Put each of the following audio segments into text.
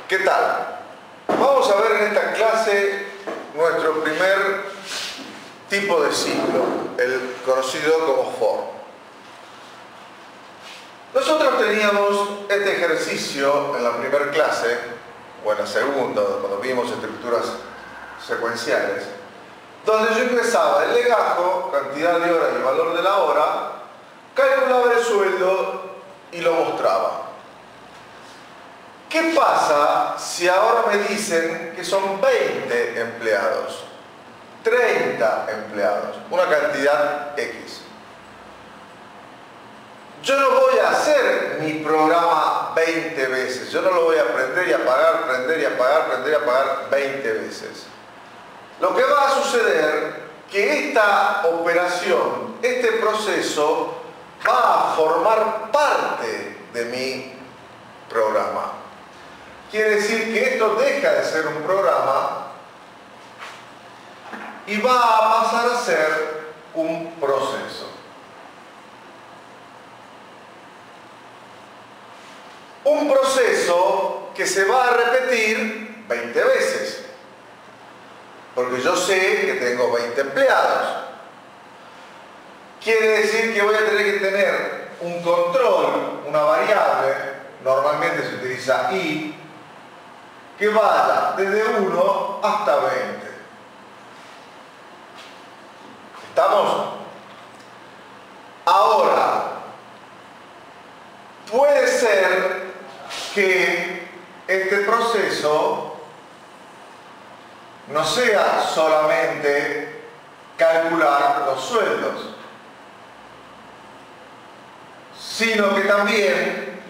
¿Qué tal? Vamos a ver en esta clase nuestro primer tipo de ciclo, el conocido como for. Nosotros teníamos este ejercicio en la primera clase, o en la segunda, cuando vimos estructuras secuenciales, donde yo ingresaba el legajo, cantidad de horas y valor de la hora, calculaba el sueldo y lo mostraba. ¿Qué pasa si ahora me dicen que son 20 empleados, 30 empleados, una cantidad X? Yo no voy a hacer mi programa 20 veces, yo no lo voy a prender y apagar, prender y apagar, prender y apagar 20 veces. Lo que va a suceder es que esta operación, este proceso, va a formar parte de mi programa. Quiere decir que esto deja de ser un programa y va a pasar a ser un proceso. Un proceso que se va a repetir 20 veces. Porque yo sé que tengo 20 empleados. Quiere decir que voy a tener que tener un control, una variable, normalmente se utiliza i, que vaya desde 1 hasta 20. ¿Estamos? Ahora, puede ser que este proceso no sea solamente calcular los sueldos, sino que también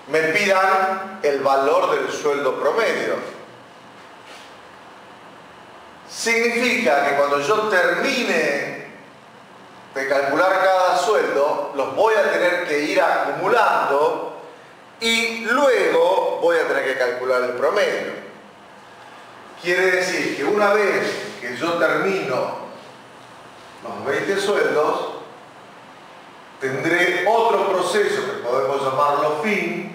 me pidan el valor del sueldo promedio. Significa que cuando yo termine de calcular cada sueldo, los voy a tener que ir acumulando y luego voy a tener que calcular el promedio. Quiere decir que una vez que yo termino los 20 sueldos, tendré otro proceso que podemos llamarlo fin,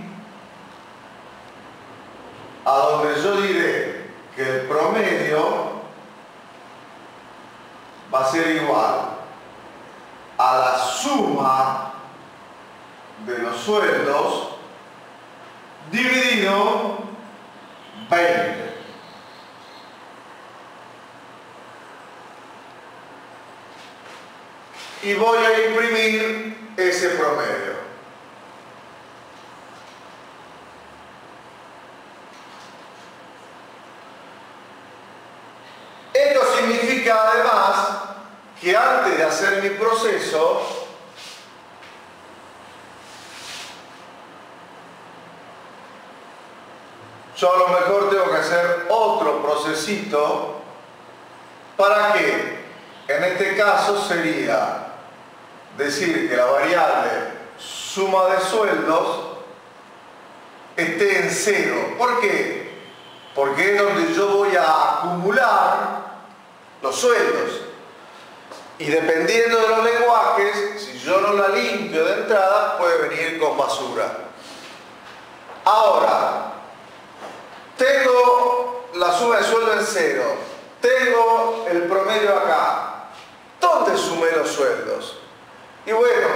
a donde yo diré que el promedio va a ser igual a la suma de los sueldos dividido 20. Y voy a imprimir ese promedio. Esto significa además que antes de hacer mi proceso, yo a lo mejor tengo que hacer otro procesito. ¿Para qué? En este caso sería decir que la variable suma de sueldos esté en 0. ¿Por qué? Porque es donde yo voy a acumular los sueldos. Y dependiendo de los lenguajes, si yo no la limpio de entrada, puede venir con basura. Ahora, tengo la suma de sueldo en 0. Tengo el promedio acá. ¿Dónde sumé los sueldos? Y bueno,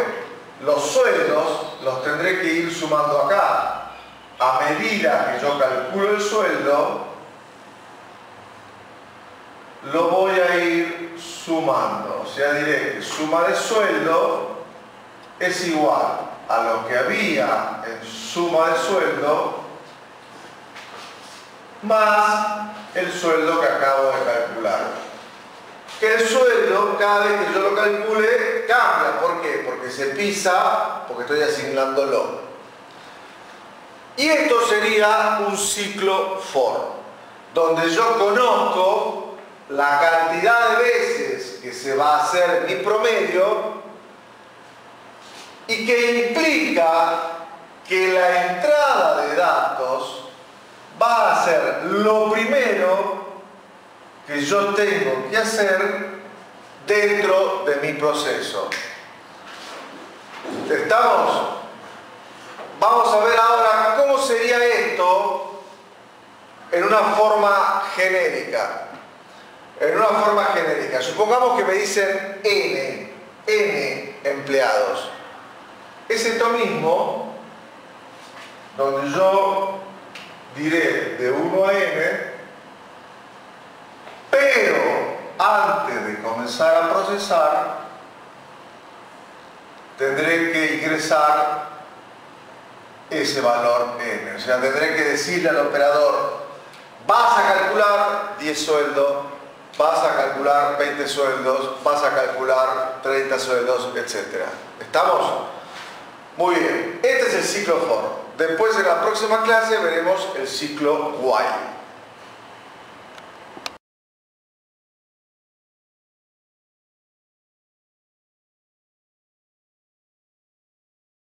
los sueldos los tendré que ir sumando acá. A medida que yo calculo el sueldo, lo voy a ir sumando. O sea, diré que suma de sueldo es igual a lo que había en suma de sueldo más el sueldo que acabo de calcular. Que el sueldo, cada vez que yo lo calcule, cambia. ¿Por qué? Porque se pisa, porque estoy asignándolo. Y esto sería un ciclo for, donde yo conozco la cantidad de veces que se va a hacer mi promedio y que implica que la entrada de datos va a ser lo primero que yo tengo que hacer dentro de mi proceso. ¿Estamos? Vamos a ver ahora cómo sería esto en una forma genérica. En una forma genérica. Supongamos que me dicen N empleados. Es esto mismo, donde yo diré de 1 a N, pero antes de comenzar a procesar, tendré que ingresar ese valor N. O sea, tendré que decirle al operador, vas a calcular 10 sueldos, vas a calcular 20 sueldos, vas a calcular 30 sueldos, etc. ¿Estamos? Muy bien. Este es el ciclo for. Después en la próxima clase veremos el ciclo while.